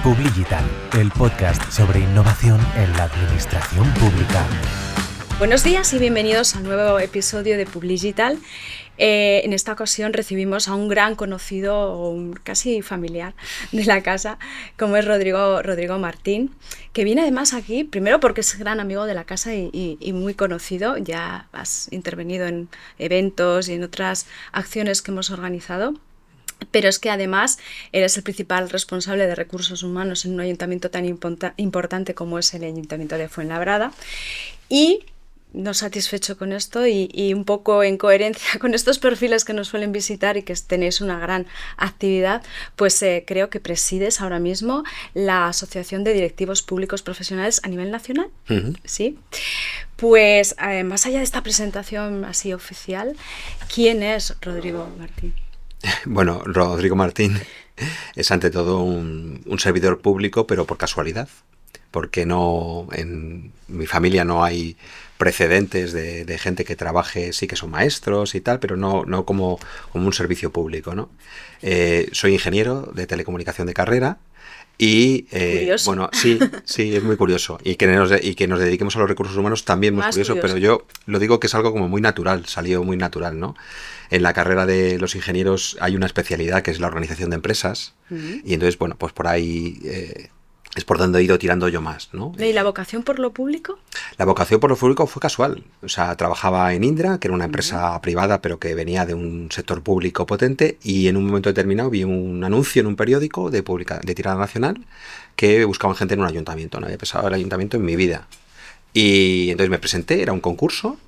Publigital, el podcast sobre innovación en la administración pública. Buenos días y bienvenidos al nuevo episodio de Publigital. En esta ocasión recibimos a un gran conocido, casi familiar de la casa, como es Rodrigo Martín, que viene además aquí, primero porque es gran amigo de la casa y muy conocido. Ya has intervenido en eventos y en otras acciones que hemos organizado. Pero es que además eres el principal responsable de recursos humanos en un ayuntamiento tan importante como es el Ayuntamiento de Fuenlabrada. Y no satisfecho con esto y un poco en coherencia con estos perfiles que nos suelen visitar y que tenéis una gran actividad, pues creo que presides ahora mismo la Asociación de Directivos Públicos Profesionales a nivel nacional. Uh-huh. ¿Sí? Pues más allá de esta presentación así oficial, ¿quién es Rodrigo Martín? Bueno, Rodrigo Martín es ante todo un servidor público, pero por casualidad, porque no en mi familia no hay precedentes de gente que trabaje, sí que son maestros y tal, pero no como un servicio público, ¿no? Soy ingeniero de telecomunicación de carrera y bueno, sí, es muy curioso. Y que nos dediquemos a los recursos humanos también muy curioso, pero yo lo digo que es algo como muy natural, salió muy natural, ¿no? En la carrera de los ingenieros hay una especialidad que es la organización de empresas, uh-huh. Y entonces, bueno, pues por ahí es por donde he ido tirando yo más, ¿no? ¿Y la vocación por lo público? La vocación por lo público fue casual. O sea, trabajaba en Indra, que era una empresa privada, pero que venía de un sector público potente, y en un momento determinado vi un anuncio en un periódico de tirada nacional que buscaban gente en un ayuntamiento. No había pensado el ayuntamiento en mi vida. Y entonces me presenté, era un concurso,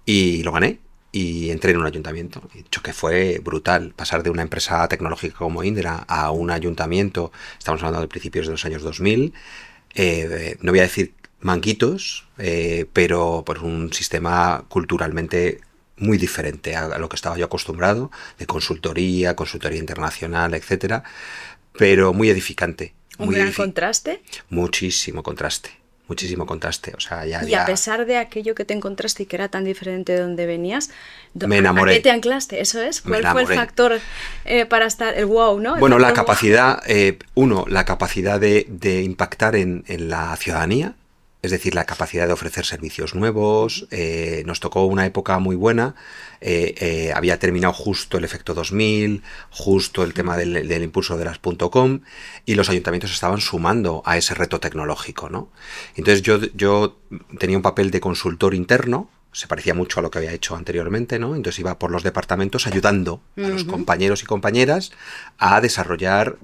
y lo gané. Y entré en un ayuntamiento. He dicho que fue brutal pasar de una empresa tecnológica como Indra a un ayuntamiento. Estamos hablando de principios de los años 2000. No voy a decir manguitos, pero por un sistema culturalmente muy diferente a lo que estaba yo acostumbrado, de consultoría internacional, etcétera, pero muy edificante. ¿Un gran contraste? Muchísimo contraste. O sea, y a pesar de aquello que te encontraste y que era tan diferente de donde venías, me enamoré. ¿A qué te anclaste? ¿Eso es? ¿Cuál fue el factor para estar, el wow, ¿no? Bueno, la capacidad, la capacidad de impactar en la ciudadanía, es decir, la capacidad de ofrecer servicios nuevos. Nos tocó una época muy buena. Había terminado justo el efecto 2000, justo el tema del impulso de las .com, y los ayuntamientos estaban sumando a ese reto tecnológico, ¿no? Entonces yo tenía un papel de consultor interno. Se parecía mucho a lo que había hecho anteriormente, ¿no? Entonces iba por los departamentos ayudando a los compañeros y compañeras a desarrollar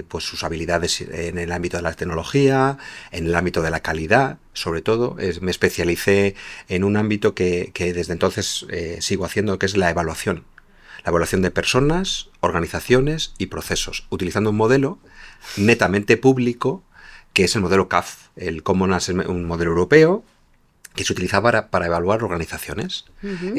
pues sus habilidades en el ámbito de la tecnología, en el ámbito de la calidad, sobre todo. Me especialicé en un ámbito que desde entonces sigo haciendo, que es la evaluación. La evaluación de personas, organizaciones y procesos, utilizando un modelo netamente público, que es el modelo CAF. El Common Assessment, un modelo europeo, que se utilizaba para evaluar organizaciones. Uh-huh.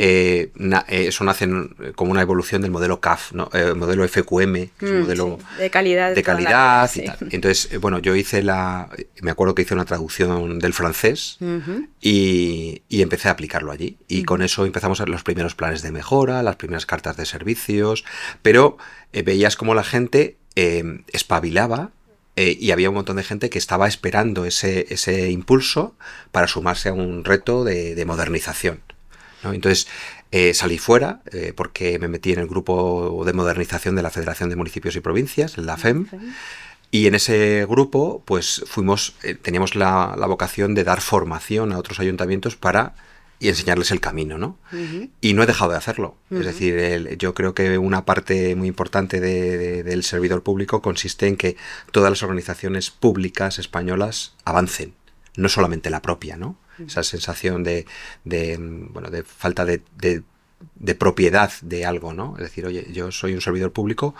Eso nace como una evolución del modelo CAF, ¿no? El modelo FQM, que es un modelo de calidad. De calidad y tal. Entonces, bueno, yo me acuerdo que hice una traducción del francés, uh-huh. y empecé a aplicarlo allí. Y con eso empezamos los primeros planes de mejora, las primeras cartas de servicios, pero veías como la gente espabilaba. Y había un montón de gente que estaba esperando ese impulso para sumarse a un reto de modernización, ¿no? Entonces salí fuera porque me metí en el grupo de modernización de la Federación de Municipios y Provincias, la FEM, y en ese grupo pues teníamos la vocación de dar formación a otros ayuntamientos y enseñarles el camino, ¿no? Uh-huh. Y no he dejado de hacerlo. Uh-huh. Es decir, yo creo que una parte muy importante del servidor público consiste en que todas las organizaciones públicas españolas avancen, no solamente la propia, ¿no? Uh-huh. Esa sensación de falta de propiedad de algo, ¿no? Es decir, oye, yo soy un servidor público,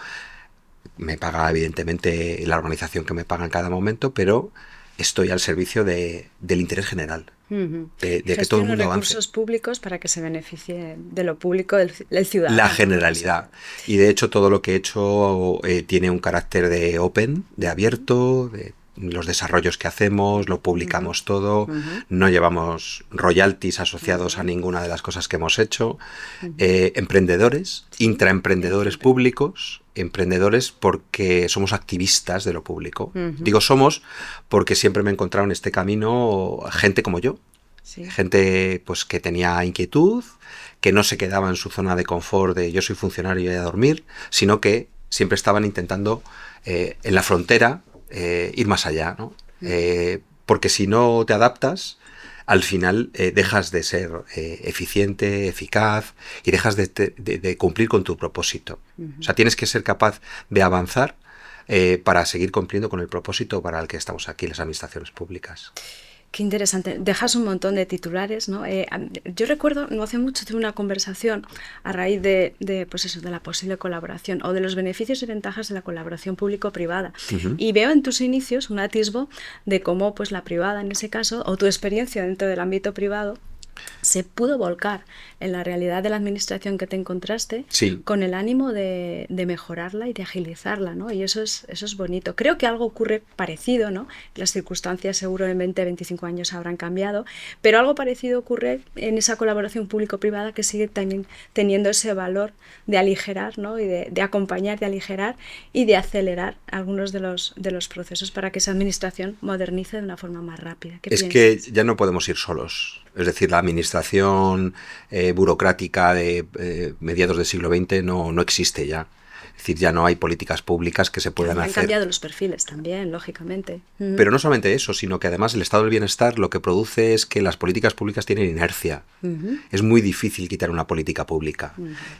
me paga evidentemente la organización que me paga en cada momento, pero estoy al servicio del interés general. Uh-huh. De que todo el mundo avance. Recursos públicos para que se beneficie de lo público del ciudadano. La generalidad. Y de hecho todo lo que he hecho tiene un carácter de open, de abierto, los desarrollos que hacemos, lo publicamos todo, no llevamos royalties asociados a ninguna de las cosas que hemos hecho. Emprendedores, intraemprendedores públicos, emprendedores porque somos activistas de lo público. Digo somos porque siempre me he encontrado en este camino gente como yo. Sí. Gente pues que tenía inquietud, que no se quedaba en su zona de confort de yo soy funcionario y voy a dormir, sino que siempre estaban intentando en la frontera ir más allá, ¿no? Porque si no te adaptas, al final dejas de ser eficiente, eficaz y dejas de cumplir con tu propósito. O sea, tienes que ser capaz de avanzar para seguir cumpliendo con el propósito para el que estamos aquí, las administraciones públicas. Qué interesante. Dejas un montón de titulares, ¿no? Yo recuerdo, no hace mucho, tuve una conversación a raíz pues eso, de la posible colaboración o de los beneficios y ventajas de la colaboración público-privada. Y veo en tus inicios un atisbo de cómo pues, la privada, en ese caso, o tu experiencia dentro del ámbito privado, se pudo volcar en la realidad de la administración que te encontraste con el ánimo de mejorarla y de agilizarla, ¿no? Y eso es bonito. Creo que algo ocurre parecido, ¿no? Las circunstancias seguro en 20, 25 años habrán cambiado, pero algo parecido ocurre en esa colaboración público-privada que sigue también teniendo ese valor de aligerar, ¿no? Y de acompañar, de aligerar y de acelerar algunos de los procesos para que esa administración modernice de una forma más rápida. ¿Qué piensas? Que ya no podemos ir solos. Es decir, la administración burocrática de mediados del siglo XX no existe ya. Es decir, ya no hay políticas públicas que se puedan hacer. Han cambiado los perfiles también, lógicamente. Pero no solamente eso, sino que además el estado del bienestar lo que produce es que las políticas públicas tienen inercia. Es muy difícil quitar una política pública.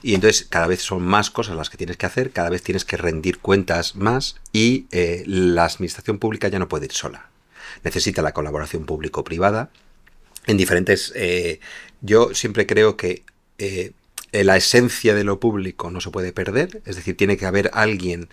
Y entonces cada vez son más cosas las que tienes que hacer, cada vez tienes que rendir cuentas más y la administración pública ya no puede ir sola. Necesita la colaboración público-privada. En diferentes... yo siempre creo que la esencia de lo público no se puede perder, es decir, tiene que haber alguien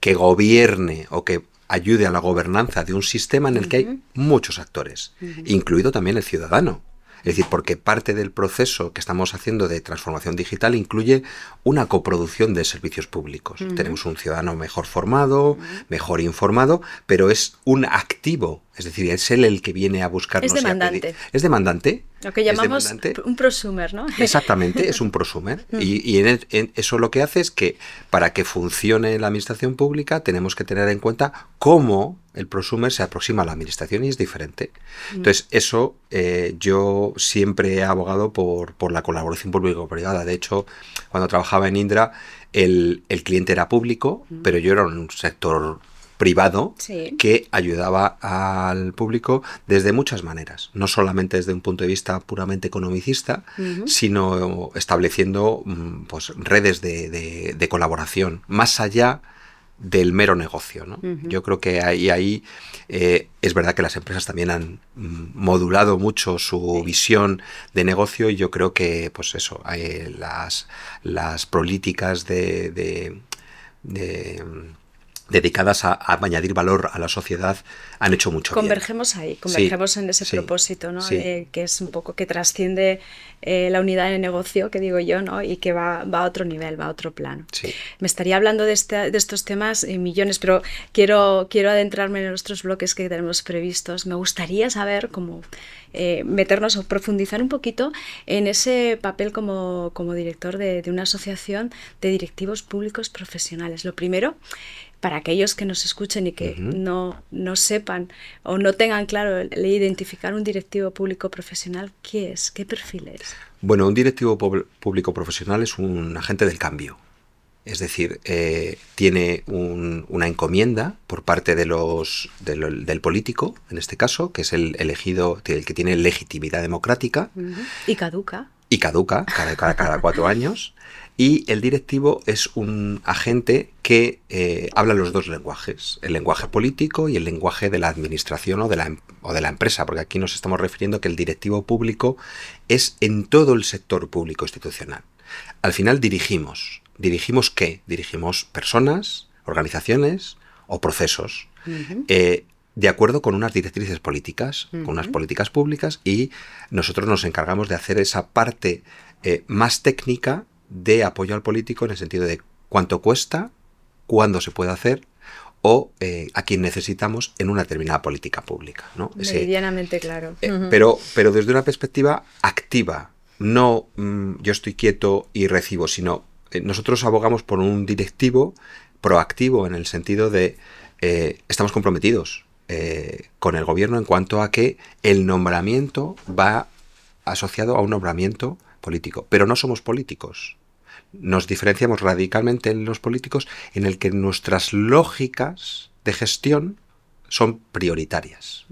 que gobierne o que ayude a la gobernanza de un sistema en el que hay muchos actores, incluido también el ciudadano. Es decir, porque parte del proceso que estamos haciendo de transformación digital incluye una coproducción de servicios públicos. Tenemos un ciudadano mejor formado, mejor informado, pero es un activo. Es decir, es él el que viene a buscarnos. Es demandante. Es demandante. Lo que llamamos un prosumer, ¿no? Exactamente, es un prosumer. Y en eso lo que hace es que para que funcione la administración pública tenemos que tener en cuenta cómo el prosumer se aproxima a la administración y es diferente. Entonces, eso yo siempre he abogado por la colaboración público-privada. De hecho, cuando trabajaba en Indra, el cliente era público, pero yo era un sector privado que ayudaba al público desde muchas maneras, no solamente desde un punto de vista puramente economicista, sino estableciendo pues, redes de colaboración más allá del mero negocio, ¿no? Yo creo que ahí es verdad que las empresas también han modulado mucho su visión de negocio y yo creo que pues eso, las políticas dedicadas a añadir valor a la sociedad han hecho mucho bien. Convergemos en ese propósito, ¿no? Que es un poco que trasciende la unidad de negocio, que digo yo, ¿no? Y que va a otro nivel, va a otro plano. Sí. Me estaría hablando de estos temas millones, pero quiero adentrarme en nuestros bloques que tenemos previstos. Me gustaría saber cómo meternos o profundizar un poquito en ese papel como director de una asociación de directivos públicos profesionales. Lo primero, para aquellos que nos escuchen y que no sepan o no tengan claro el identificar un directivo público profesional, ¿qué es? ¿Qué perfil es? Bueno, un directivo público profesional es un agente del cambio. Es decir, tiene una encomienda por parte del político, en este caso, que es el elegido, el que tiene legitimidad democrática. Y caduca. Y caduca cada 4 años. Y el directivo es un agente que habla los dos lenguajes, el lenguaje político y el lenguaje de la administración o de la empresa, porque aquí nos estamos refiriendo que el directivo público es en todo el sector público institucional. Al final dirigimos. ¿Dirigimos qué? Dirigimos personas, organizaciones o procesos, de acuerdo con unas directrices políticas, con unas políticas públicas, y nosotros nos encargamos de hacer esa parte más técnica de apoyo al político en el sentido de cuánto cuesta, cuándo se puede hacer o a quien necesitamos en una determinada política pública, ¿no? Meridianamente claro. Pero desde una perspectiva activa, no yo estoy quieto y recibo, sino nosotros abogamos por un directivo proactivo en el sentido de estamos comprometidos con el gobierno en cuanto a que el nombramiento va asociado a un nombramiento político, pero no somos políticos. Nos diferenciamos radicalmente en los políticos en el que nuestras lógicas de gestión son prioritarias.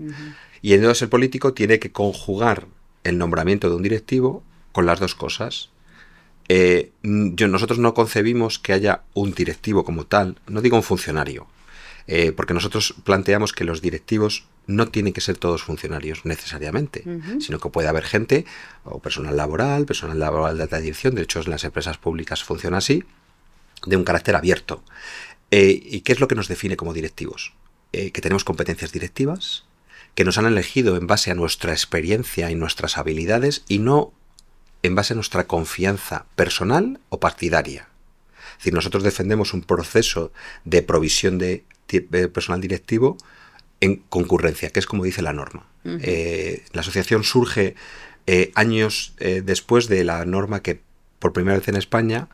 Y entonces el político tiene que conjugar el nombramiento de un directivo con las dos cosas. Nosotros no concebimos que haya un directivo como tal, no digo un funcionario, porque nosotros planteamos que los directivos no tienen que ser todos funcionarios necesariamente, sino que puede haber gente, o personal laboral de alta dirección, de hecho en las empresas públicas funciona así, de un carácter abierto. ¿Y qué es lo que nos define como directivos? Que tenemos competencias directivas, que nos han elegido en base a nuestra experiencia y nuestras habilidades y no en base a nuestra confianza personal o partidaria. Es decir, nosotros defendemos un proceso de provisión de personal directivo en concurrencia, que es como dice la norma. La asociación surge años después de la norma que por primera vez en España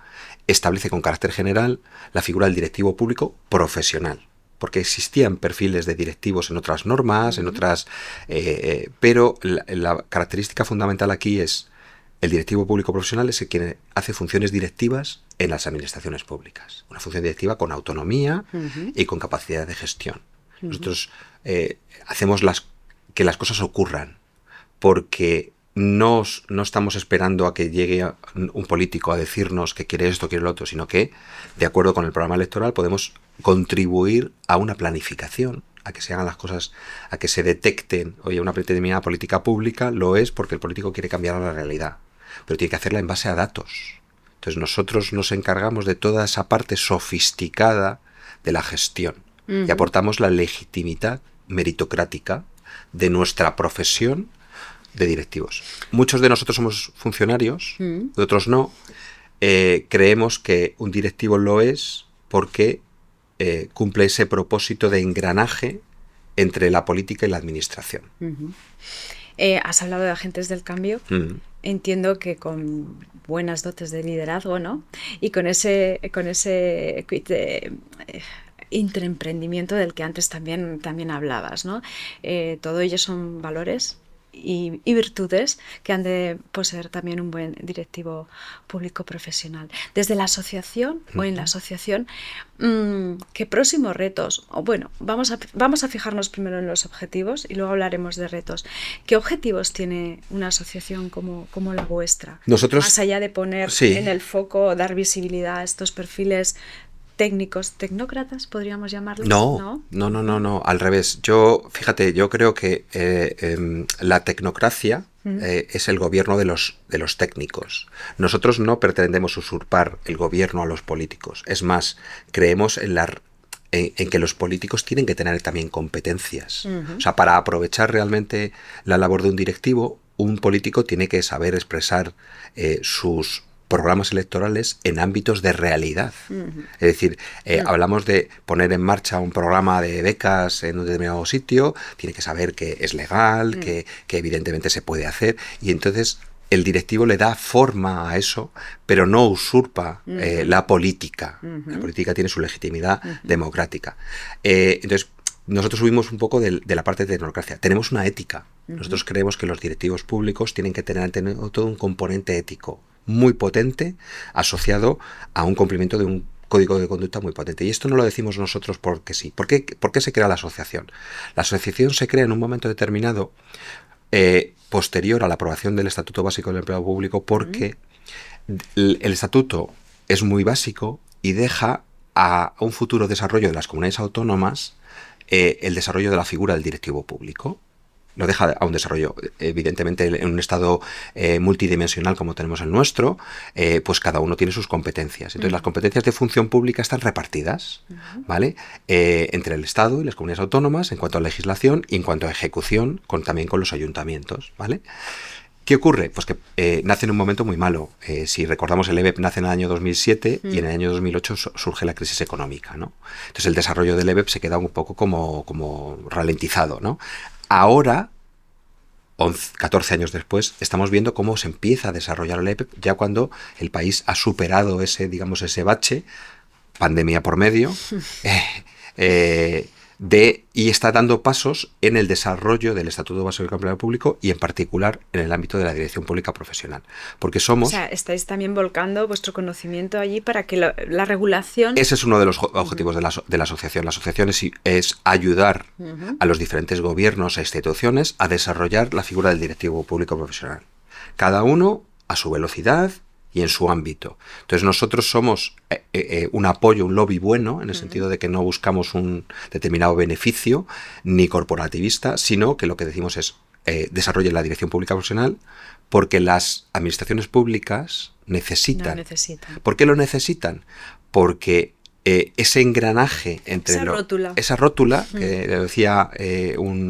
establece con carácter general la figura del directivo público profesional, porque existían perfiles de directivos en otras normas, en otras, pero la característica fundamental aquí es el directivo público profesional es el quien hace funciones directivas en las administraciones públicas, una función directiva con autonomía y con capacidad de gestión. Nosotros hacemos que las cosas ocurran, porque no estamos esperando a que llegue un político a decirnos que quiere esto, quiere lo otro, sino que, de acuerdo con el programa electoral, podemos contribuir a una planificación, a que se hagan las cosas, a que se detecten, oye, una determinada política pública lo es porque el político quiere cambiar la realidad, pero tiene que hacerla en base a datos. Entonces nosotros nos encargamos de toda esa parte sofisticada de la gestión y aportamos la legitimidad meritocrática de nuestra profesión de directivos. Muchos de nosotros somos funcionarios, otros no. Creemos que un directivo lo es porque cumple ese propósito de engranaje entre la política y la administración. Has hablado de agentes del cambio. Entiendo que con buenas dotes de liderazgo, ¿no? Y con ese intraemprendimiento del que antes también hablabas, ¿no? Todo ello son valores y virtudes que han de poseer también un buen directivo público profesional. Desde la asociación o en la asociación, ¿qué próximos retos? O bueno, vamos a fijarnos primero en los objetivos y luego hablaremos de retos. ¿Qué objetivos tiene una asociación como la vuestra? Nosotros, más allá de poner en el foco, dar visibilidad a estos perfiles técnicos, tecnócratas, podríamos llamarlos. No, al revés. Yo creo que la tecnocracia es el gobierno de los técnicos. Nosotros no pretendemos usurpar el gobierno a los políticos. Es más, creemos en que los políticos tienen que tener también competencias. O sea, para aprovechar realmente la labor de un directivo, un político tiene que saber expresar sus programas electorales en ámbitos de realidad. Es decir, hablamos de poner en marcha un programa de becas en un determinado sitio, tiene que saber que es legal, que evidentemente se puede hacer, y entonces el directivo le da forma a eso, pero no usurpa la política. La política tiene su legitimidad democrática. Entonces, nosotros subimos un poco de la parte de tecnocracia. Tenemos una ética. Nosotros creemos que los directivos públicos tienen que tener todo un componente ético muy potente, asociado a un cumplimiento de un código de conducta muy potente. Y esto no lo decimos nosotros porque sí. ¿Por qué se crea la asociación? La asociación se crea en un momento determinado, posterior a la aprobación del Estatuto Básico del Empleado Público, porque el Estatuto es muy básico y deja a un futuro desarrollo de las comunidades autónomas el desarrollo de la figura del directivo público. Lo deja a un desarrollo, evidentemente, en un estado multidimensional como tenemos el nuestro, pues cada uno tiene sus competencias. Entonces, las competencias de función pública están repartidas, ¿vale? Entre el Estado y las comunidades autónomas en cuanto a legislación y en cuanto a ejecución, también con los ayuntamientos, ¿vale? ¿Qué ocurre? Pues que nace en un momento muy malo. Si recordamos, el EBEP nace en el año 2007 y en el año 2008 surge la crisis económica, ¿no? Entonces el desarrollo del EBEP se queda un poco como ralentizado, ¿no? Ahora, 14 años después, estamos viendo cómo se empieza a desarrollar el EBEP ya cuando el país ha superado ese bache, pandemia por medio, y está dando pasos en el desarrollo del Estatuto Básico del Empleado Público y en particular en el ámbito de la dirección pública profesional. Porque somos... O sea, estáis también volcando vuestro conocimiento allí para que la regulación... Ese es uno de los objetivos de la asociación. La asociación es ayudar a los diferentes gobiernos e instituciones a desarrollar la figura del directivo público profesional. Cada uno a su velocidad y en su ámbito. Entonces nosotros somos un apoyo, un lobby bueno, en el sentido de que no buscamos un determinado beneficio ni corporativista, sino que lo que decimos es desarrollen la dirección pública profesional porque las administraciones públicas necesitan. No necesitan. ¿Por qué lo necesitan? Porque ese engranaje entre esa rótula que decía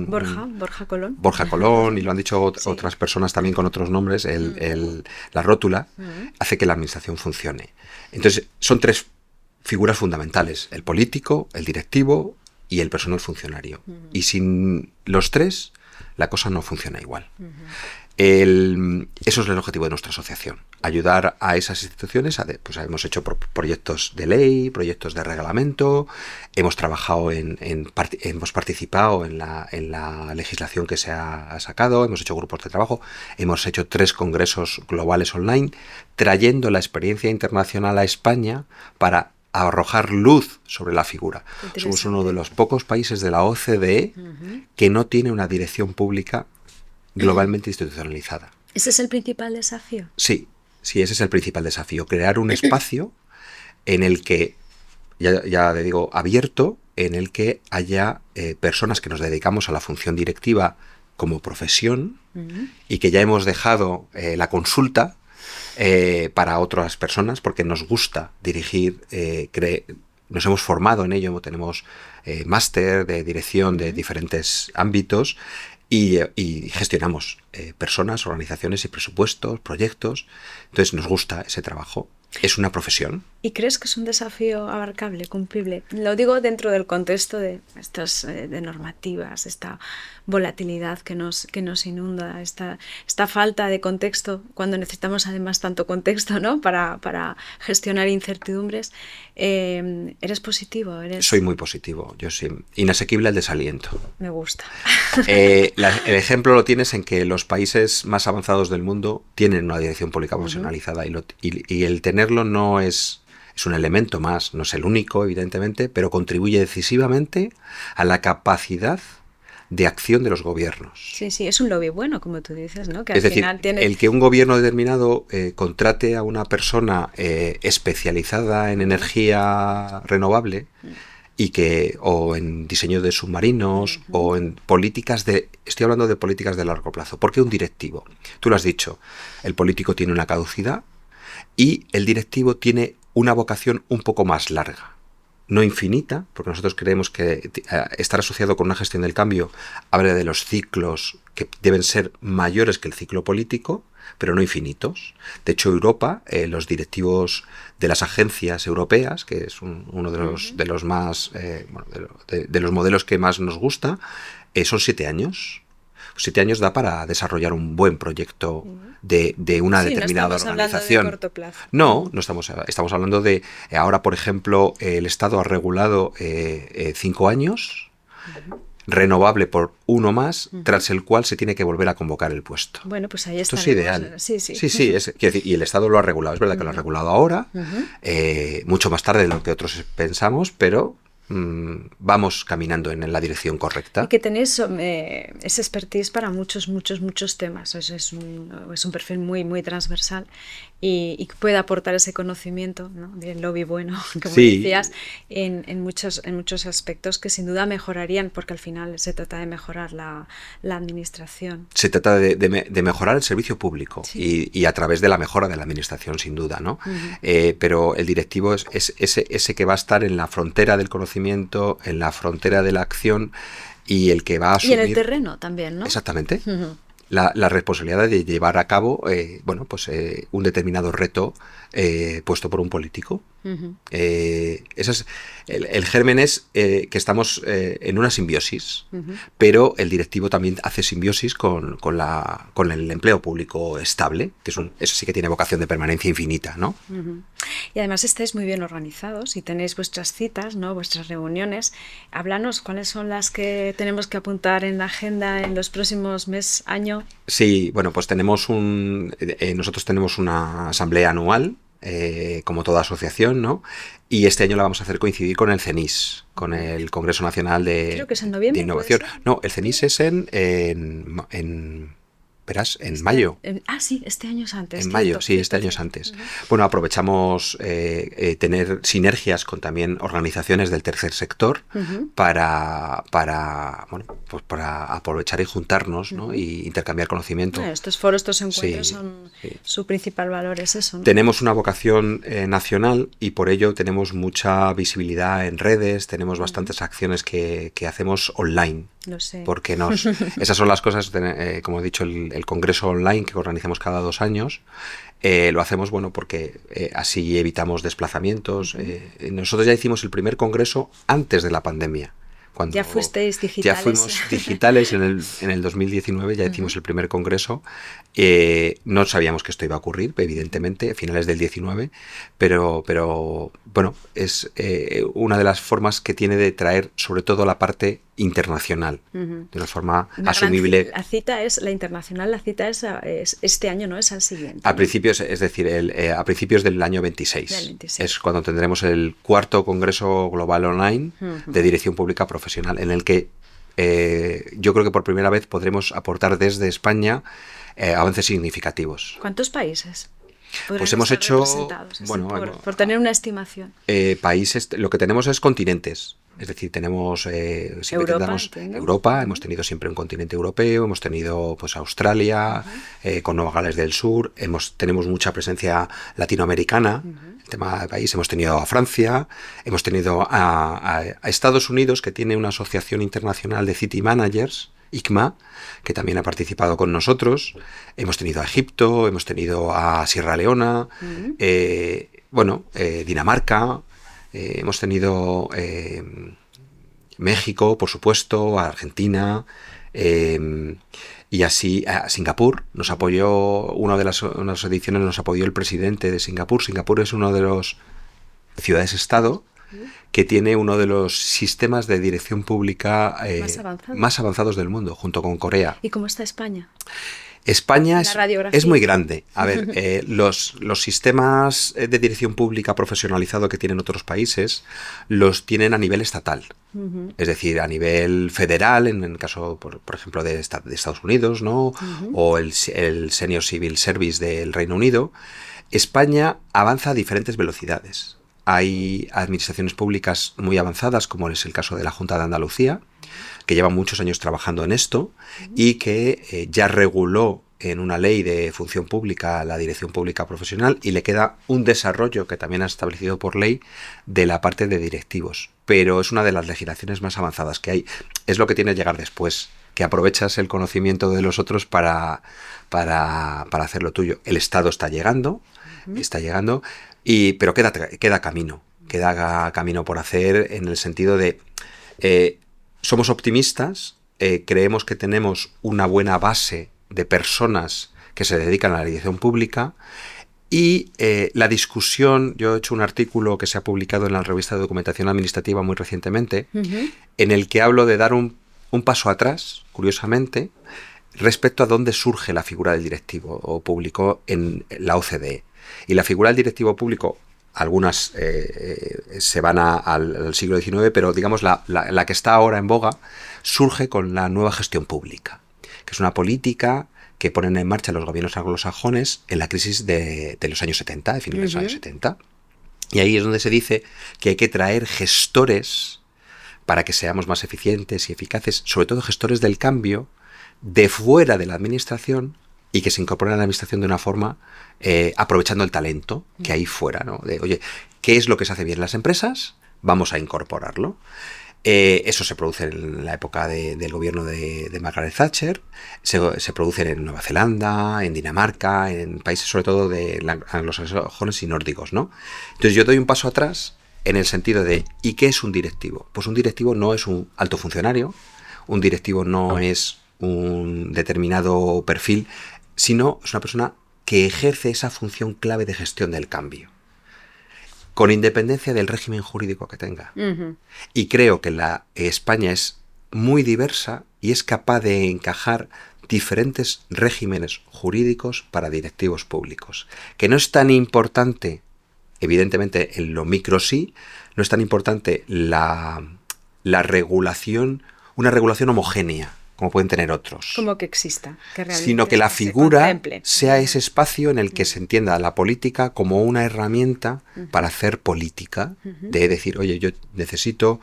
Borja Colón. Borja Colón, y lo han dicho otras personas también con otros nombres, la rótula hace que la administración funcione. Entonces son tres figuras fundamentales: el político, el directivo y el personal funcionario. Y sin los tres la cosa no funciona igual. Eso es el objetivo de nuestra asociación, ayudar a esas instituciones. Pues hemos hecho proyectos de ley, proyectos de reglamento, hemos trabajado hemos participado en la legislación que se ha sacado, hemos hecho grupos de trabajo, hemos hecho 3 congresos globales online, trayendo la experiencia internacional a España para arrojar luz sobre la figura. Somos uno de los pocos países de la OCDE que no tiene una dirección pública globalmente institucionalizada. ¿Ese es el principal desafío? Sí, ese es el principal desafío. Crear un espacio en el que, ya le digo, abierto, en el que haya personas que nos dedicamos a la función directiva como profesión y que ya hemos dejado la consulta para otras personas porque nos gusta dirigir, nos hemos formado en ello, tenemos máster de dirección de diferentes ámbitos. Y gestionamos personas, organizaciones y presupuestos, proyectos. Entonces nos gusta ese trabajo. Es una profesión. ¿Y crees que es un desafío abarcable, cumplible? Lo digo dentro del contexto de estas de normativas, esta volatilidad que nos inunda, esta falta de contexto, cuando necesitamos además tanto contexto, ¿no? para gestionar incertidumbres. ¿Eres positivo? Soy muy positivo. Yo sí. Inasequible el desaliento. Me gusta. El ejemplo lo tienes en que los países más avanzados del mundo tienen una dirección pública profesionalizada y el tenerlo no es un elemento más, no es el único, evidentemente, pero contribuye decisivamente a la capacidad de acción de los gobiernos. Sí, es un lobby bueno, como tú dices, ¿no? Que es al decir, final tiene... el que un gobierno determinado contrate a una persona especializada en energía renovable o en diseño de submarinos o en políticas estoy hablando de políticas de largo plazo. ¿Por qué un directivo? Tú lo has dicho, el político tiene una caducidad y el directivo tiene una vocación un poco más larga. No infinita, porque nosotros creemos que estar asociado con una gestión del cambio habla de los ciclos que deben ser mayores que el ciclo político, pero no infinitos. De hecho, Europa, los directivos de las agencias europeas, que es uno de los más de los modelos que más nos gusta, son 7 años. 7 años da para desarrollar un buen proyecto de una determinada no estamos organización. Hablando de corto plazo. No estamos hablando de ahora, por ejemplo, el Estado ha regulado 5 años, renovable por 1 más, tras el cual se tiene que volver a convocar el puesto. Bueno, pues ahí está. Esto es ideal. Sí. Quiero decir, y el Estado lo ha regulado. Es verdad que lo ha regulado ahora, mucho más tarde de lo que otros pensamos, pero vamos caminando en la dirección correcta. Y que tenéis ese expertise para muchos temas. Es un perfil muy, muy transversal y que puede aportar ese conocimiento, ¿no? Del lobby bueno, como decías, en muchos aspectos que sin duda mejorarían, porque al final se trata de mejorar la administración. Se trata de mejorar el servicio público y a través de la mejora de la administración, sin duda, ¿no? Pero el directivo es ese que va a estar en la frontera del conocimiento, en la frontera de la acción y el que va a asumir... Y en el terreno también, ¿no? Exactamente. la responsabilidad de llevar a cabo un determinado reto puesto por un político. Eso es, el germen es que estamos en una simbiosis, pero el directivo también hace simbiosis con el empleo público estable, que eso sí que tiene vocación de permanencia infinita, ¿no? Y además estáis muy bien organizados y tenéis vuestras citas, ¿no? Vuestras reuniones. Háblanos, ¿cuáles son las que tenemos que apuntar en la agenda en los próximos meses, año? Sí, bueno, pues nosotros tenemos una asamblea anual, como toda asociación, ¿no? Y este año la vamos a hacer coincidir con el CENIS, con el Congreso Nacional Creo que es en noviembre, de Innovación. No, el CENIS es en mayo. Sí, este año es antes. En mayo, sí, este año es antes. Bueno, aprovechamos tener sinergias con también organizaciones del tercer sector para aprovechar y juntarnos, ¿no? Y intercambiar conocimiento. Estos foros, estos encuentros su principal valor es eso, ¿no? Tenemos una vocación nacional y por ello tenemos mucha visibilidad en redes, tenemos bastantes acciones que hacemos online. Lo sé. Porque esas son las cosas, como he dicho, el congreso online que organizamos cada 2 años, lo hacemos porque así evitamos desplazamientos. Nosotros ya hicimos el primer congreso antes de la pandemia. Ya fuisteis digitales. Ya fuimos digitales en el 2019, ya hicimos el primer congreso. No sabíamos que esto iba a ocurrir, evidentemente, a finales del 19, pero bueno, es una de las formas que tiene de traer sobre todo la parte internacional, de una forma asumible. La cita es la internacional, la cita es este año, ¿no? Es al siguiente. A principios, es decir, a principios del año 26. Es cuando tendremos el 4º Congreso Global Online de Dirección Pública Profesional, en el que yo creo que por primera vez podremos aportar desde España avances significativos. ¿Cuántos países? Pues hemos hecho, por tener una estimación. Países, lo que tenemos es continentes. Es decir, tenemos Europa, hemos tenido siempre un continente europeo, hemos tenido pues Australia, con Nueva Gales del Sur, tenemos mucha presencia latinoamericana, el tema del país, hemos tenido a Francia, hemos tenido a Estados Unidos, que tiene una asociación internacional de City Managers, ICMA, que también ha participado con nosotros, hemos tenido a Egipto, hemos tenido a Sierra Leona, Dinamarca, hemos tenido México, por supuesto, a Argentina, y así a Singapur. Nos apoyó, una de las ediciones nos apoyó el presidente de Singapur. Singapur es uno de los ciudades-estado que tiene uno de los sistemas de dirección pública más avanzados del mundo, junto con Corea. ¿Y cómo está España? España es muy grande. A ver, los sistemas de dirección pública profesionalizado que tienen otros países los tienen a nivel estatal. Es decir, a nivel federal, en el caso, por ejemplo, de Estados Unidos, ¿no? O el Senior Civil Service del Reino Unido. España avanza a diferentes velocidades. Hay administraciones públicas muy avanzadas, como es el caso de la Junta de Andalucía, que lleva muchos años trabajando en esto y que ya reguló en una ley de función pública la dirección pública profesional, y le queda un desarrollo que también ha establecido por ley de la parte de directivos. Pero es una de las legislaciones más avanzadas que hay. Es lo que tiene que llegar después, que aprovechas el conocimiento de los otros para hacer lo tuyo. El Estado está llegando, pero queda camino por hacer, en el sentido de somos optimistas, creemos que tenemos una buena base de personas que se dedican a la dirección pública, y la discusión, yo he hecho un artículo que se ha publicado en la revista de Documentación Administrativa muy recientemente, en el que hablo de dar un paso atrás, curiosamente, respecto a dónde surge la figura del directivo o público en la OCDE. Y la figura del directivo público, algunas se van al siglo XIX, pero digamos la que está ahora en boga surge con la nueva gestión pública, que es una política que ponen en marcha los gobiernos anglosajones en la crisis de los años 70, de finales de los años 70. Y ahí es donde se dice que hay que traer gestores para que seamos más eficientes y eficaces, sobre todo gestores del cambio, de fuera de la administración, y que se incorporen a la administración de una forma aprovechando el talento que hay fuera, ¿no? De, oye, ¿qué es lo que se hace bien en las empresas? Vamos a incorporarlo. Eso se produce en la época del gobierno de Margaret Thatcher, se producen en Nueva Zelanda, en Dinamarca, en países sobre todo de anglosajones y nórdicos, ¿no? Entonces yo doy un paso atrás en el sentido de ¿y qué es un directivo? Pues un directivo no es un alto funcionario, un directivo no es un determinado perfil, sino es una persona que ejerce esa función clave de gestión del cambio, con independencia del régimen jurídico que tenga. Uh-huh. Y creo que España es muy diversa y es capaz de encajar diferentes regímenes jurídicos para directivos públicos. Que no es tan importante, evidentemente en lo micro sí, no es tan importante la regulación, una regulación homogénea, como pueden tener otros. Como que exista. Que sino que la figura sea ese espacio en el que se entienda la política como una herramienta para hacer política, de decir, oye, yo necesito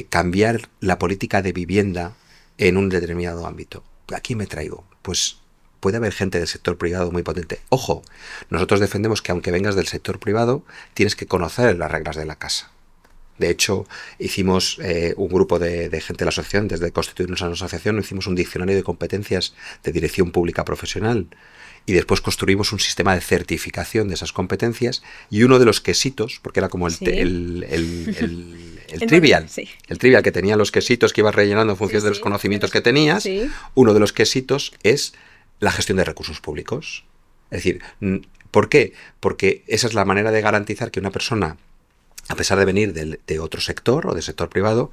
cambiar la política de vivienda en un determinado ámbito. ¿A quién me traigo? Pues puede haber gente del sector privado muy potente. Ojo, nosotros defendemos que aunque vengas del sector privado, tienes que conocer las reglas de la casa. De hecho, hicimos un grupo de gente de la asociación, desde constituirnos a la asociación, hicimos un diccionario de competencias de dirección pública profesional y después construimos un sistema de certificación de esas competencias y uno de los quesitos, porque era como el trivial, sí. El trivial que tenía los quesitos que ibas rellenando en función de los conocimientos que tenías, uno de los quesitos es la gestión de recursos públicos. Es decir, ¿por qué? Porque esa es la manera de garantizar que una persona, a pesar de venir de otro sector o del sector privado,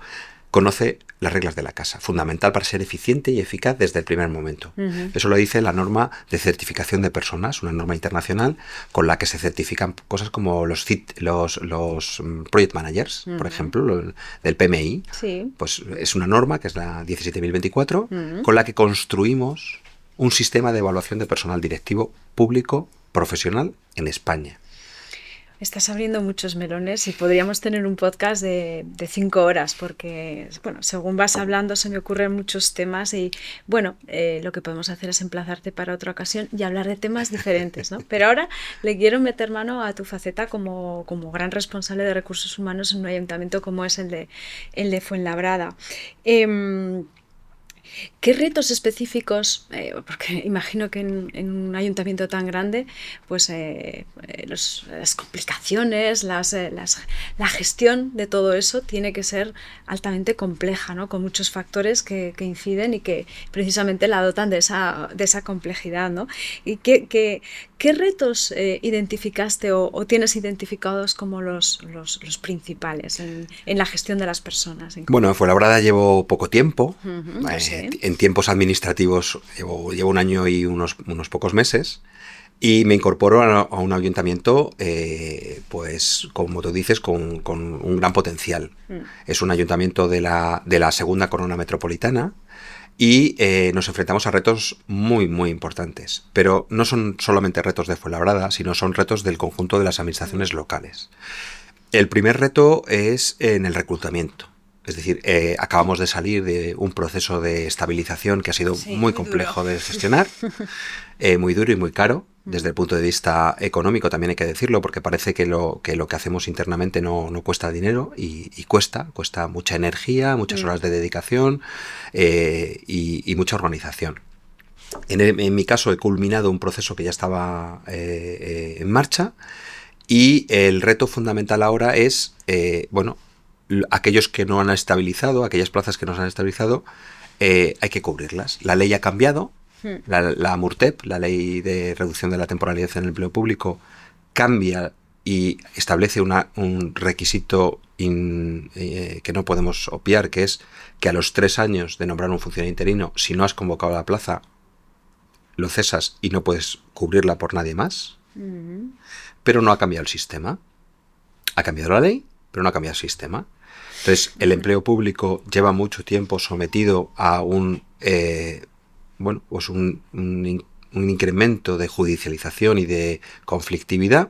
conoce las reglas de la casa, fundamental para ser eficiente y eficaz desde el primer momento. Uh-huh. Eso lo dice la norma de certificación de personas, una norma internacional con la que se certifican cosas como los project managers, por ejemplo, del PMI. Sí. Pues es una norma que es la 17.024, con la que construimos un sistema de evaluación de personal directivo público profesional en España. Estás abriendo muchos melones y podríamos tener un podcast de 5 horas porque, bueno, según vas hablando se me ocurren muchos temas y, bueno, lo que podemos hacer es emplazarte para otra ocasión y hablar de temas diferentes, ¿no? Pero ahora le quiero meter mano a tu faceta como gran responsable de recursos humanos en un ayuntamiento como es el de Fuenlabrada. ¿Qué retos específicos, porque imagino que en un ayuntamiento tan grande, pues las complicaciones, la gestión de todo eso tiene que ser altamente compleja, ¿no? Con muchos factores que inciden y que precisamente la dotan de esa complejidad, ¿no? ¿Y qué retos identificaste o tienes identificados como los principales en la gestión de las personas? Bueno, en Fuenlabrada llevo poco tiempo. En tiempos administrativos llevo 1 año y unos pocos meses y me incorporo a un ayuntamiento, pues como tú dices, con un gran potencial. Es un ayuntamiento de la segunda corona metropolitana y nos enfrentamos a retos muy, muy importantes. Pero no son solamente retos de Fuenlabrada, sino son retos del conjunto de las administraciones locales. El primer reto es en el reclutamiento. Es decir, acabamos de salir de un proceso de estabilización que ha sido muy complejo de gestionar, muy duro y muy caro, desde el punto de vista económico también hay que decirlo, porque parece que lo que hacemos internamente no cuesta dinero y cuesta mucha energía, muchas horas de dedicación y mucha organización. En mi caso he culminado un proceso que ya estaba en marcha y el reto fundamental ahora es, aquellos que no han estabilizado, aquellas plazas que no se han estabilizado, hay que cubrirlas. La ley ha cambiado, la MURTEP, la Ley de Reducción de la Temporalidad en el Empleo Público, cambia y establece un requisito que no podemos obviar, que es que a los 3 años de nombrar un funcionario interino, si no has convocado la plaza, lo cesas y no puedes cubrirla por nadie más. Pero no ha cambiado el sistema. Ha cambiado la ley, pero no ha cambiado el sistema. Entonces, el empleo público lleva mucho tiempo sometido a un incremento de judicialización y de conflictividad.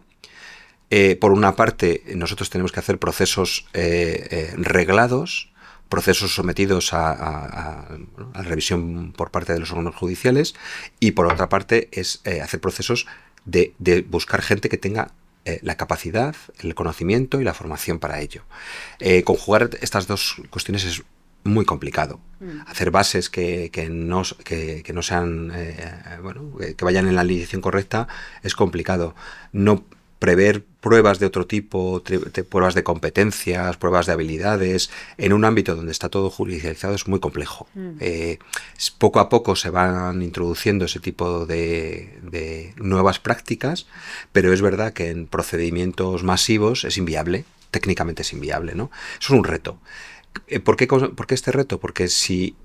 Por una parte, nosotros tenemos que hacer procesos reglados, procesos sometidos a revisión por parte de los órganos judiciales, y por otra parte es hacer procesos de buscar gente que tenga la capacidad, el conocimiento y la formación para ello. Conjugar estas dos cuestiones es muy complicado. Hacer bases que no sean, que vayan en la dirección correcta es complicado. No prever pruebas de otro tipo, pruebas de competencias, pruebas de habilidades, en un ámbito donde está todo judicializado es muy complejo. Poco a poco se van introduciendo ese tipo de nuevas prácticas, pero es verdad que en procedimientos masivos es inviable, técnicamente es inviable, ¿no? Eso es un reto. ¿Por qué este reto? Porque si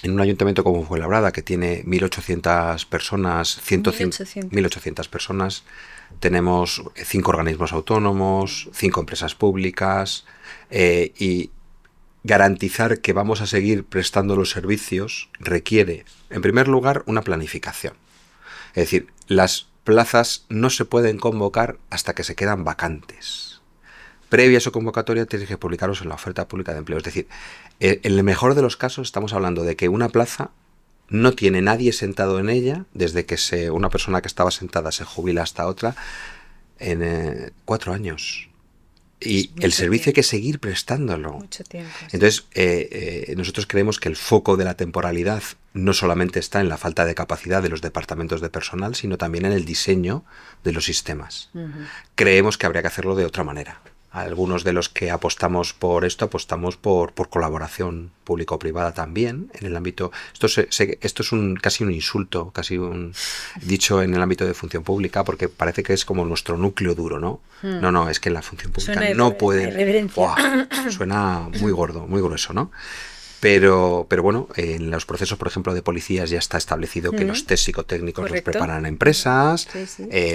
en un ayuntamiento como Fuenlabrada, que tiene 1.800 personas, 1.800 personas, tenemos 5 organismos autónomos, 5 empresas públicas, y garantizar que vamos a seguir prestando los servicios requiere, en primer lugar, una planificación. Es decir, las plazas no se pueden convocar hasta que se quedan vacantes. Previa a su convocatoria tienes que publicarlos en la oferta pública de empleo. Es decir, en el mejor de los casos estamos hablando de que una plaza no tiene nadie sentado en ella desde que una persona que estaba sentada se jubila hasta otra en 4 años. Y el servicio hay que seguir prestándolo. Mucho tiempo. Sí. Entonces, nosotros creemos que el foco de la temporalidad no solamente está en la falta de capacidad de los departamentos de personal, sino también en el diseño de los sistemas. Creemos que habría que hacerlo de otra manera. Algunos de los que apostamos por esto, apostamos por colaboración público-privada también, en el ámbito... Esto es casi un insulto, casi un dicho en el ámbito de función pública, porque parece que es como nuestro núcleo duro, ¿no? No, es que en la función pública no pueden... Suena muy gordo, muy grueso, ¿no? Pero bueno, en los procesos, por ejemplo, de policías ya está establecido que los test psicotécnicos los preparan empresas,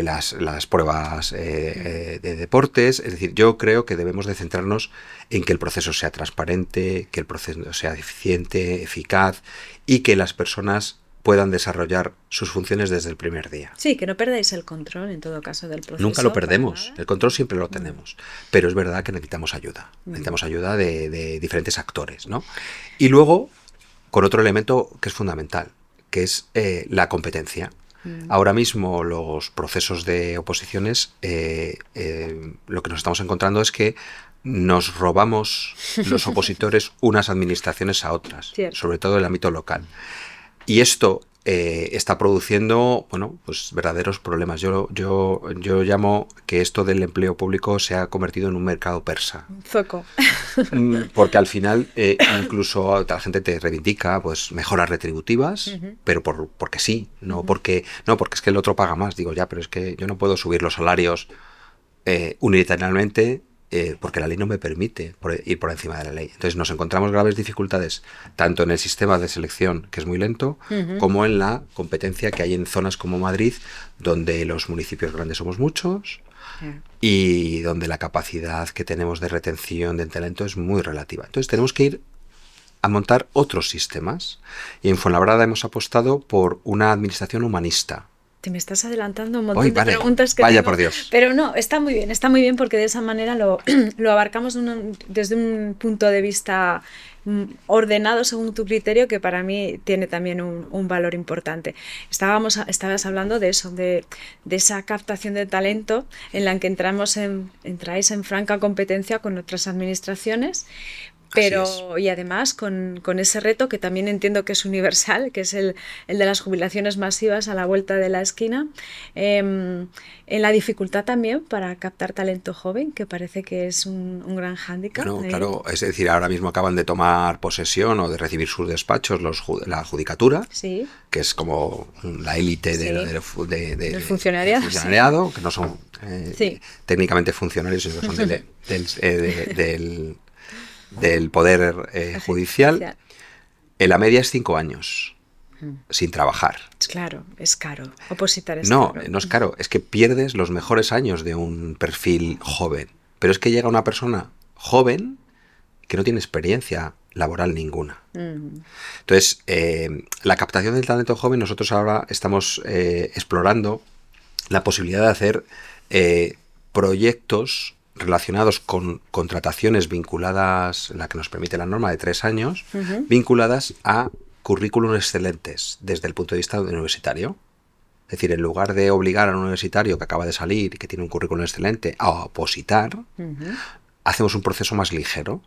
las pruebas de deportes. Es decir, yo creo que debemos de centrarnos en que el proceso sea transparente, que el proceso sea eficiente, eficaz y que las personas puedan desarrollar sus funciones desde el primer día. Sí, que no perdáis el control en todo caso del proceso. Nunca lo perdemos, el control siempre lo tenemos, pero es verdad que necesitamos ayuda de diferentes actores, ¿no? Y luego, con otro elemento que es fundamental, que es la competencia. Ahora mismo los procesos de oposiciones, lo que nos estamos encontrando es que nos robamos los opositores unas administraciones a otras, sobre todo en el ámbito local. Y esto está produciendo, pues verdaderos problemas. Yo llamo que esto del empleo público se ha convertido en un mercado persa. Foco. Porque al final incluso la gente te reivindica pues mejoras retributivas, pero porque sí, porque es que el otro paga más. Digo, pero es que yo no puedo subir los salarios unilateralmente, porque la ley no me permite ir por encima de la ley. Entonces nos encontramos graves dificultades tanto en el sistema de selección, que es muy lento, como en la competencia que hay en zonas como Madrid, donde los municipios grandes somos muchos y donde la capacidad que tenemos de retención de talento es muy relativa. Entonces tenemos que ir a montar otros sistemas, y en Fuenlabrada hemos apostado por una administración humanista. Te me estás adelantando un montón de preguntas que vaya tengo, por Dios. Pero no, está muy bien porque de esa manera lo abarcamos desde un punto de vista ordenado según tu criterio, que para mí tiene también un valor importante. Estabas hablando de eso, de esa captación de talento en la que entráis en franca competencia con otras administraciones. Pero y además con ese reto que también entiendo que es universal, que es el de las jubilaciones masivas a la vuelta de la esquina, en la dificultad también para captar talento joven, que parece que es un gran hándicap. Claro, es decir, ahora mismo acaban de tomar posesión o de recibir sus despachos la judicatura, que es como la élite del funcionariado, que no son técnicamente funcionarios, sino que son del Poder Judicial. En la media es 5 años sin trabajar. Claro, es caro. Opositar es caro. No es caro. Es que pierdes los mejores años de un perfil joven. Pero es que llega una persona joven que no tiene experiencia laboral ninguna. Entonces, la captación del talento joven, nosotros ahora estamos explorando la posibilidad de hacer proyectos relacionados con contrataciones vinculadas, la que nos permite la norma de 3 años, vinculadas a currículum excelentes desde el punto de vista universitario. Es decir, en lugar de obligar a un universitario que acaba de salir y que tiene un currículum excelente a opositar, hacemos un proceso más ligero.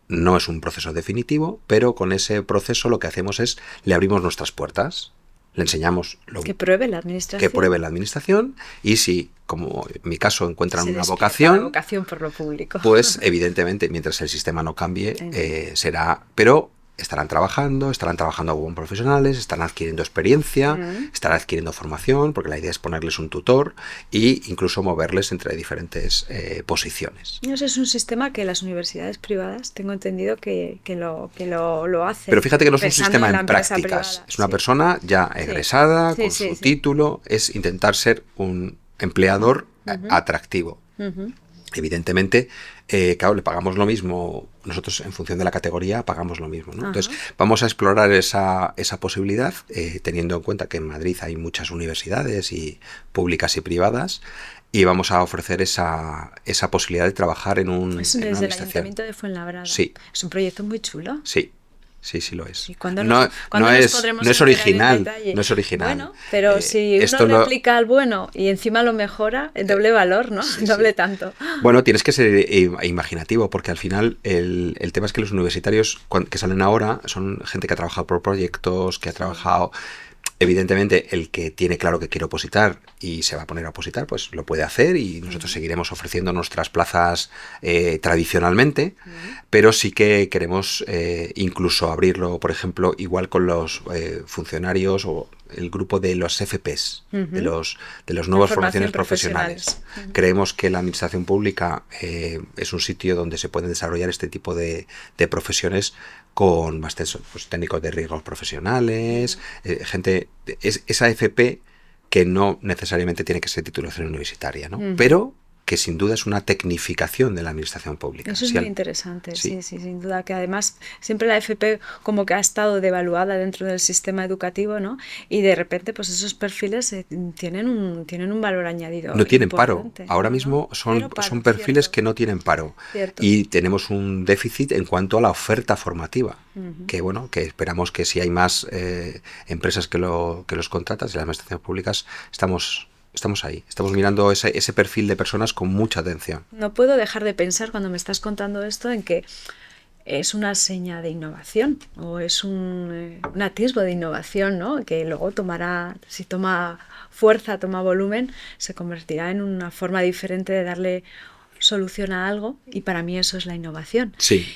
No es un proceso definitivo, pero con ese proceso lo que hacemos es le abrimos nuestras puertas, le enseñamos que pruebe la administración. Que pruebe la administración y si, como en mi caso, encuentran una la vocación por lo público. Pues evidentemente, mientras el sistema no cambie, será... Pero estarán trabajando como profesionales, estarán adquiriendo experiencia, estarán adquiriendo formación, porque la idea es ponerles un tutor e incluso moverles entre diferentes posiciones. Eso es un sistema que las universidades privadas, tengo entendido que lo hacen. Pero fíjate que no es un sistema en prácticas, privada. Es una persona ya egresada, con su título, es intentar ser un empleador atractivo. Evidentemente, claro, le pagamos lo mismo, nosotros en función de la categoría pagamos lo mismo, ¿no? Entonces, vamos a explorar esa posibilidad, teniendo en cuenta que en Madrid hay muchas universidades y públicas y privadas, y vamos a ofrecer esa posibilidad de trabajar en una administración. Desde el Ayuntamiento de Fuenlabrada. Sí. Es un proyecto muy chulo. Sí. Sí, lo es. No es original. No es original. Bueno, pero si uno le aplica al bueno y encima lo mejora, el doble valor, ¿no? Doble tanto. Bueno, tienes que ser imaginativo, porque al final el tema es que los universitarios que salen ahora son gente que ha trabajado por proyectos, que ha trabajado... Evidentemente, el que tiene claro que quiere opositar y se va a poner a opositar, pues lo puede hacer y nosotros seguiremos ofreciendo nuestras plazas tradicionalmente, pero sí que queremos incluso abrirlo, por ejemplo, igual con los funcionarios o el grupo de los FPs, de los nuevas formaciones profesionales. Creemos que la administración pública es un sitio donde se pueden desarrollar este tipo de profesiones con bastantes técnicos de riesgos profesionales, gente, esa FP que no necesariamente tiene que ser titulación universitaria, ¿no? Pero que sin duda es una tecnificación de la administración pública. Eso es muy interesante, sí, sin duda, que además siempre la FP como que ha estado devaluada dentro del sistema educativo, ¿no? Y de repente pues esos perfiles tienen un valor añadido. No tienen paro, ahora mismo son perfiles que no tienen paro. Y tenemos un déficit en cuanto a la oferta formativa, que bueno, que esperamos que si hay más empresas que los contratan, y las administraciones públicas estamos ahí, estamos mirando ese perfil de personas con mucha atención. No puedo dejar de pensar cuando me estás contando esto en que es una seña de innovación o es un atisbo de innovación, ¿no? Que luego si toma fuerza, toma volumen, se convertirá en una forma diferente de darle solución a algo y para mí eso es la innovación. Sí.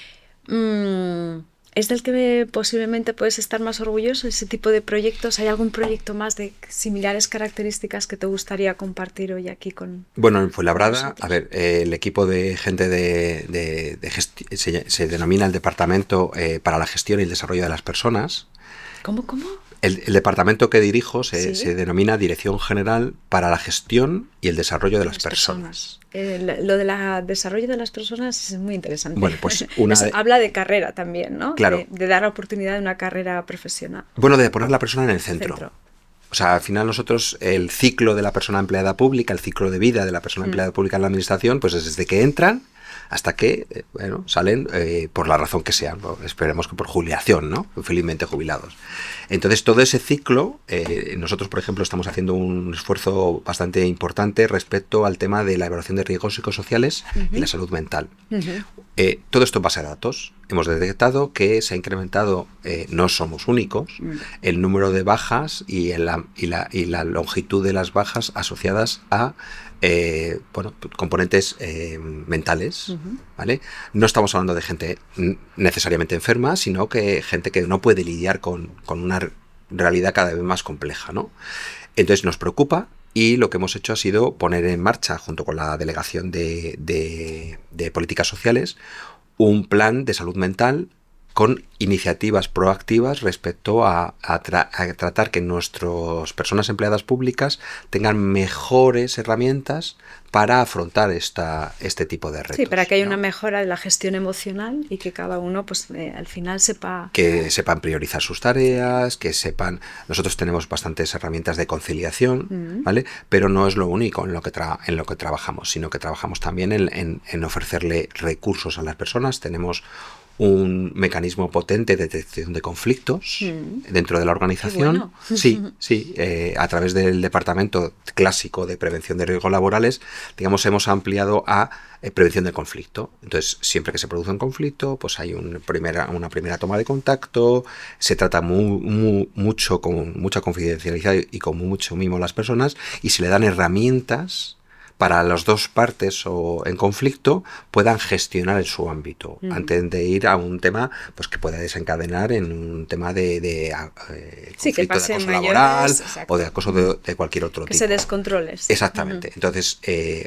¿Es del que posiblemente puedes estar más orgulloso, ese tipo de proyectos? ¿Hay algún proyecto más de similares características que te gustaría compartir hoy aquí con... Bueno, en Fuenlabrada, el equipo de gente se denomina el Departamento para la Gestión y el Desarrollo de las Personas. ¿Cómo? El departamento que dirijo se denomina Dirección General para la Gestión y el Desarrollo de las Personas. Lo del desarrollo de las personas es muy interesante. Bueno, pues habla de carrera también, ¿no? Claro. De dar la oportunidad de una carrera profesional. Bueno, de poner a la persona en el centro. O sea, al final nosotros, el ciclo de la persona empleada pública, el ciclo de vida de la persona empleada pública en la administración, pues es desde que entran hasta que, salen por la razón que sea. Esperemos que por jubilación, ¿no? Felizmente jubilados. Entonces, todo ese ciclo, nosotros, por ejemplo, estamos haciendo un esfuerzo bastante importante respecto al tema de la evaluación de riesgos psicosociales y la salud mental. Todo esto en base a datos. Hemos detectado que se ha incrementado, no somos únicos, el número de bajas y la longitud de las bajas asociadas a componentes mentales, ¿vale? No estamos hablando de gente necesariamente enferma, sino que gente que no puede lidiar con una realidad cada vez más compleja, ¿no? Entonces nos preocupa y lo que hemos hecho ha sido poner en marcha, junto con la Delegación de Políticas Sociales, un plan de salud mental con iniciativas proactivas respecto a tratar que nuestras personas empleadas públicas tengan mejores herramientas para afrontar este tipo de retos. Sí, para que haya una mejora de la gestión emocional y que cada uno pues al final sepa... Que sepan priorizar sus tareas, que sepan... Nosotros tenemos bastantes herramientas de conciliación, ¿vale? Pero no es lo único en lo que trabajamos, sino que trabajamos también en ofrecerle recursos a las personas. Tenemos un mecanismo potente de detección de conflictos dentro de la organización. Qué bueno. Sí, sí. A través del departamento clásico de prevención de riesgos laborales, digamos, hemos ampliado a prevención del conflicto. Entonces, siempre que se produce un conflicto, pues hay una primera toma de contacto, se trata mucho con mucha confidencialidad y con mucho mimo a las personas, y se le dan herramientas para las dos partes o en conflicto puedan gestionar en su ámbito, antes de ir a un tema pues que pueda desencadenar en un tema de conflicto de acoso laboral o de acoso de cualquier otro tipo. Que se descontrole. Exactamente. Entonces,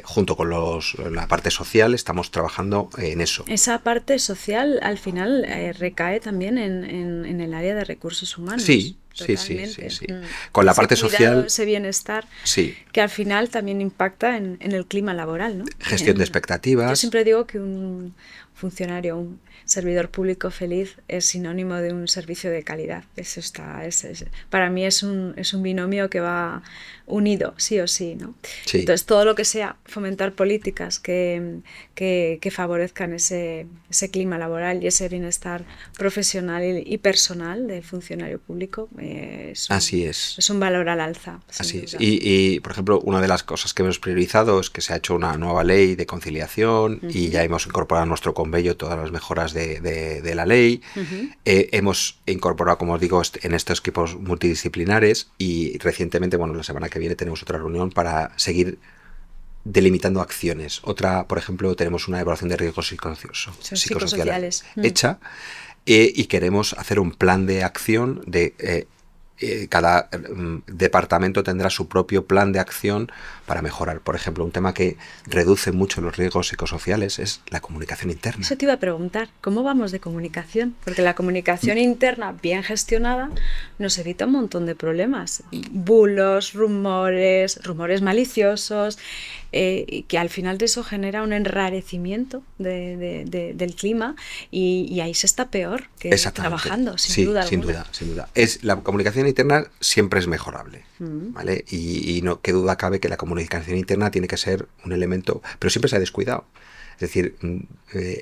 junto con la parte social, estamos trabajando en eso. Esa parte social, al final, recae también en el área de recursos humanos. Sí. Totalmente. Sí. Con la parte social, ese bienestar, sí, que al final también impacta en el clima laboral, ¿no? Gestión de expectativas. Yo siempre digo que un funcionario, un servidor público feliz es sinónimo de un servicio de calidad. Eso para mí es un binomio que va unido, sí o sí, ¿no? Sí. Entonces, todo lo que sea fomentar políticas que favorezcan ese clima laboral y ese bienestar profesional y personal del funcionario público Así es. Es un valor al alza. Así es. Y, por ejemplo, una de las cosas que hemos priorizado es que se ha hecho una nueva ley de conciliación y ya hemos incorporado a nuestro convenio todas las mejoras de la ley. Hemos incorporado, como os digo, en estos equipos multidisciplinares, y recientemente, bueno, la semana que viene tenemos otra reunión para seguir delimitando acciones. Otra, por ejemplo, tenemos una evaluación de riesgos psicosociales hecha, y queremos hacer un plan de acción de cada departamento tendrá su propio plan de acción para mejorar. Por ejemplo, un tema que reduce mucho los riesgos psicosociales es la comunicación interna. Eso te iba a preguntar, ¿cómo vamos de comunicación? Porque la comunicación interna bien gestionada nos evita un montón de problemas. Bulos, rumores maliciosos, y que al final de eso genera un enrarecimiento del clima, y ahí se está peor que trabajando, sin duda alguna. Sin duda. La comunicación interna siempre es mejorable, ¿vale? Y no, qué duda cabe que la comunicación interna tiene que ser un elemento, pero siempre se ha descuidado. Es decir,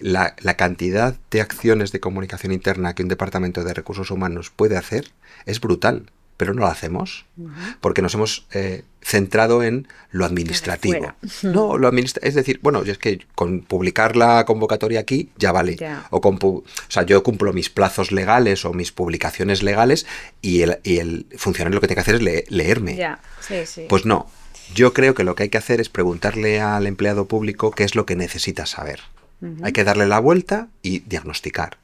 la cantidad de acciones de comunicación interna que un departamento de recursos humanos puede hacer es brutal, pero no lo hacemos porque nos hemos centrado en lo administrativo. No, es decir, bueno, es que con publicar la convocatoria aquí ya vale. Yeah. O sea, yo cumplo mis plazos legales o mis publicaciones legales, y el funcionario lo que tiene que hacer es leerme. Yeah. Sí. Pues no. Yo creo que lo que hay que hacer es preguntarle al empleado público qué es lo que necesita saber. Hay que darle la vuelta y diagnosticar.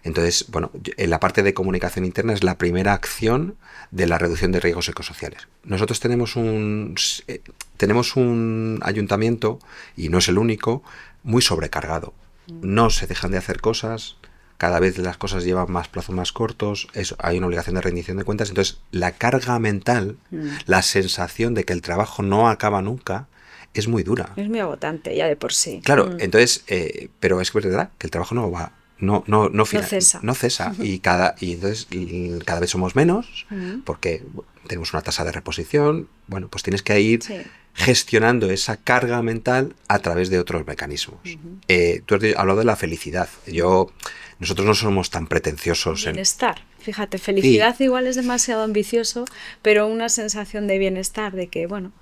Entonces, bueno, en la parte de comunicación interna es la primera acción de la reducción de riesgos psicosociales. Nosotros tenemos un ayuntamiento, y no es el único, muy sobrecargado. No se dejan de hacer cosas, cada vez las cosas llevan más plazos más cortos, hay una obligación de rendición de cuentas. Entonces, la carga mental, la sensación de que el trabajo no acaba nunca, es muy dura. Es muy agotante ya de por sí. Claro, entonces, pero es verdad que el trabajo no cesa. Y entonces cada vez somos menos, porque tenemos una tasa de reposición. Bueno, pues tienes que ir gestionando esa carga mental a través de otros mecanismos. Tú has hablado de la felicidad. Nosotros no somos tan pretenciosos bienestar. Fíjate, felicidad igual es demasiado ambicioso, pero una sensación de bienestar, de que, bueno,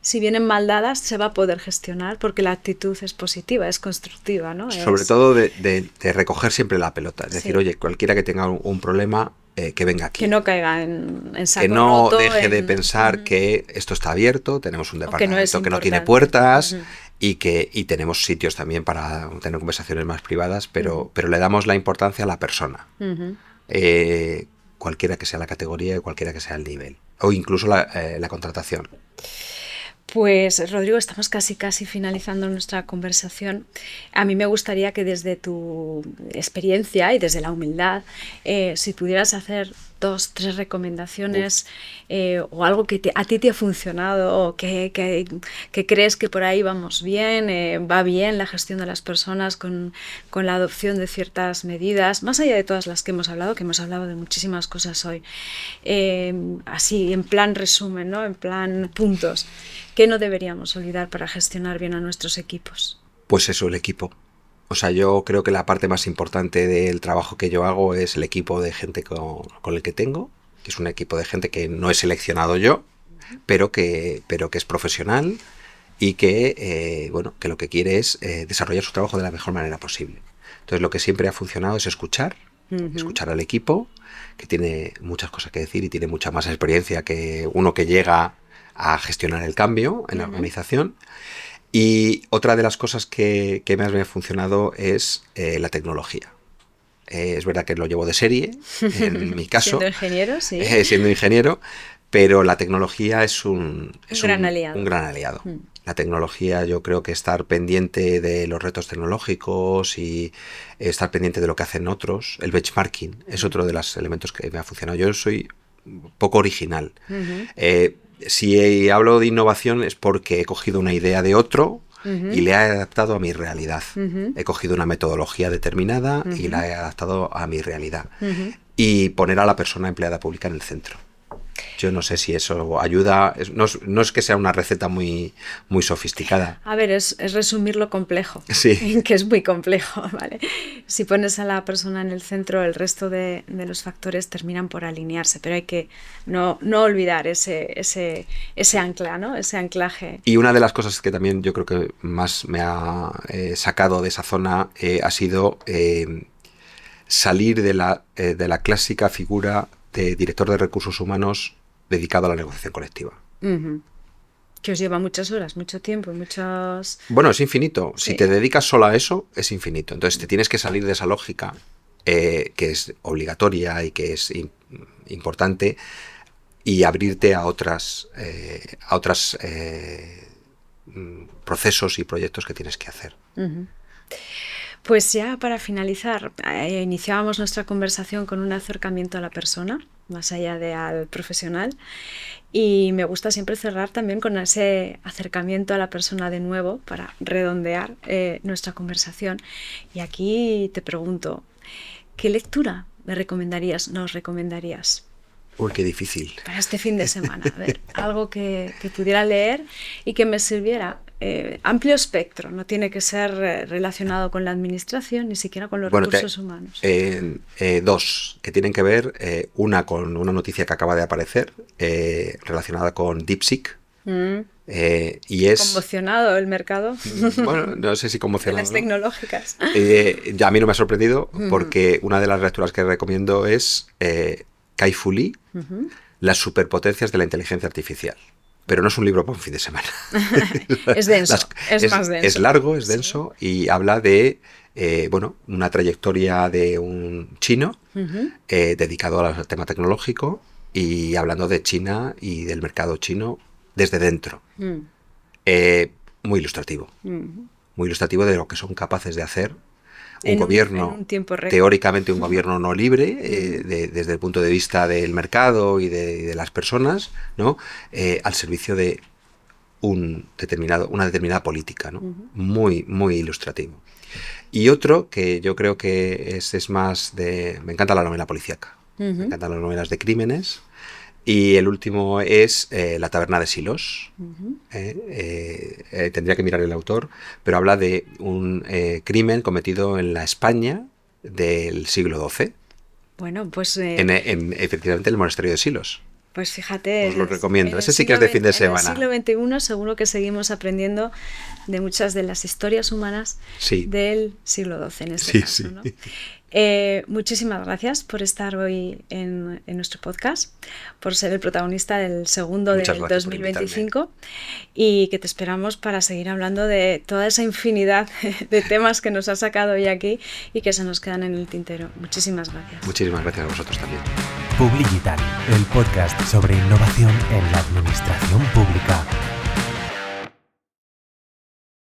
si vienen mal dadas, se va a poder gestionar porque la actitud es positiva, es constructiva, ¿no? Sobre todo de recoger siempre la pelota. Es decir, oye, cualquiera que tenga un problema, que venga aquí. Que no caiga en saco roto. Que no roto, deje de pensar que esto está abierto, tenemos un departamento que no tiene importante. puertas, y tenemos sitios también para tener conversaciones más privadas, pero le damos la importancia a la persona. Cualquiera que sea la categoría y cualquiera que sea el nivel, o incluso la contratación. Pues, Rodrigo, estamos casi finalizando nuestra conversación. A mí me gustaría que desde tu experiencia y desde la humildad, si pudieras hacer 2, 3 recomendaciones o algo que a ti te ha funcionado, o que crees que por ahí vamos bien, va bien la gestión de las personas con la adopción de ciertas medidas, más allá de todas las que hemos hablado de muchísimas cosas hoy. Así, en plan resumen, ¿no? En plan puntos. ¿Qué no deberíamos olvidar para gestionar bien a nuestros equipos? Pues eso, el equipo. O sea, yo creo que la parte más importante del trabajo que yo hago es el equipo de gente con el que tengo, que es un equipo de gente que no he seleccionado yo, pero que es profesional y que, que lo que quiere es desarrollar su trabajo de la mejor manera posible. Entonces, lo que siempre ha funcionado es escuchar al equipo, que tiene muchas cosas que decir y tiene mucha más experiencia que uno que llega a gestionar el cambio en la organización. Y otra de las cosas que más me ha funcionado es la tecnología. Es verdad que lo llevo de serie, en mi caso. Siendo ingeniero, sí. Siendo ingeniero, pero la tecnología es un gran aliado. Un gran aliado. La tecnología, yo creo que estar pendiente de los retos tecnológicos y estar pendiente de lo que hacen otros, el benchmarking, es otro de los elementos que me ha funcionado. Yo soy poco original. Si hablo de innovación es porque he cogido una idea de otro y le he adaptado a mi realidad. He cogido una metodología determinada y la he adaptado a mi realidad. Y poner a la persona empleada pública en el centro. Yo no sé si eso ayuda. No es que sea una receta muy, muy sofisticada. A ver, es resumir lo complejo, sí. Que es muy complejo, ¿vale? Si pones a la persona en el centro, el resto de los factores terminan por alinearse, pero hay que no olvidar ese ancla, ¿no? Ese anclaje. Y una de las cosas que también yo creo que más me ha sacado de esa zona ha sido salir de la clásica figura de director de recursos humanos dedicado a la negociación colectiva. Que os lleva muchas horas, mucho tiempo, muchos... Bueno, es infinito. Sí. Si te dedicas solo a eso, es infinito. Entonces te tienes que salir de esa lógica que es obligatoria y que es importante y abrirte a otros procesos y proyectos que tienes que hacer. Pues ya para finalizar, iniciábamos nuestra conversación con un acercamiento a la persona, más allá de al profesional, y me gusta siempre cerrar también con ese acercamiento a la persona de nuevo para redondear nuestra conversación. Y aquí te pregunto, ¿qué lectura nos recomendarías? Uy, qué difícil. Para este fin de semana, a ver, algo que pudiera leer y que me sirviera. Amplio espectro, no tiene que ser relacionado con la administración, ni siquiera con los recursos humanos. Dos, que tienen que ver, una con una noticia que acaba de aparecer, relacionada con DeepSeek. Y es ¿Conmocionado el mercado? Bueno, no sé si conmocionado. De las tecnológicas. Ya a mí no me ha sorprendido, porque una de las lecturas que recomiendo es Kai-Fu Lee, Las superpotencias de la inteligencia artificial. Pero no es un libro para un fin de semana. Es denso, más denso. Es largo, es denso, y habla de una trayectoria de un chino dedicado al tema tecnológico y hablando de China y del mercado chino desde dentro. Muy ilustrativo. Muy ilustrativo de lo que son capaces de hacer un gobierno, teóricamente un gobierno no libre, desde el punto de vista del mercado y de las personas, ¿no? Al servicio de una determinada política, ¿no? Muy, muy ilustrativo. Y otro que yo creo que es más de... Me encanta la novela policíaca, me encantan las novelas de crímenes. Y el último es La taberna de Silos. Tendría que mirar el autor, pero habla de un crimen cometido en la España del siglo XII. Bueno, pues... efectivamente, el monasterio de Silos. Pues fíjate... Os lo recomiendo. Ese sí que es de fin de semana. En el siglo XXI seguro que seguimos aprendiendo de muchas de las historias humanas del siglo XII en este caso, ¿no? Muchísimas gracias por estar hoy en nuestro podcast, por ser el protagonista del segundo del 2025 y que te esperamos para seguir hablando de toda esa infinidad de temas que nos has sacado hoy aquí y que se nos quedan en el tintero. Muchísimas gracias. Muchísimas gracias a vosotros también. Publigital, el podcast sobre innovación en la administración pública.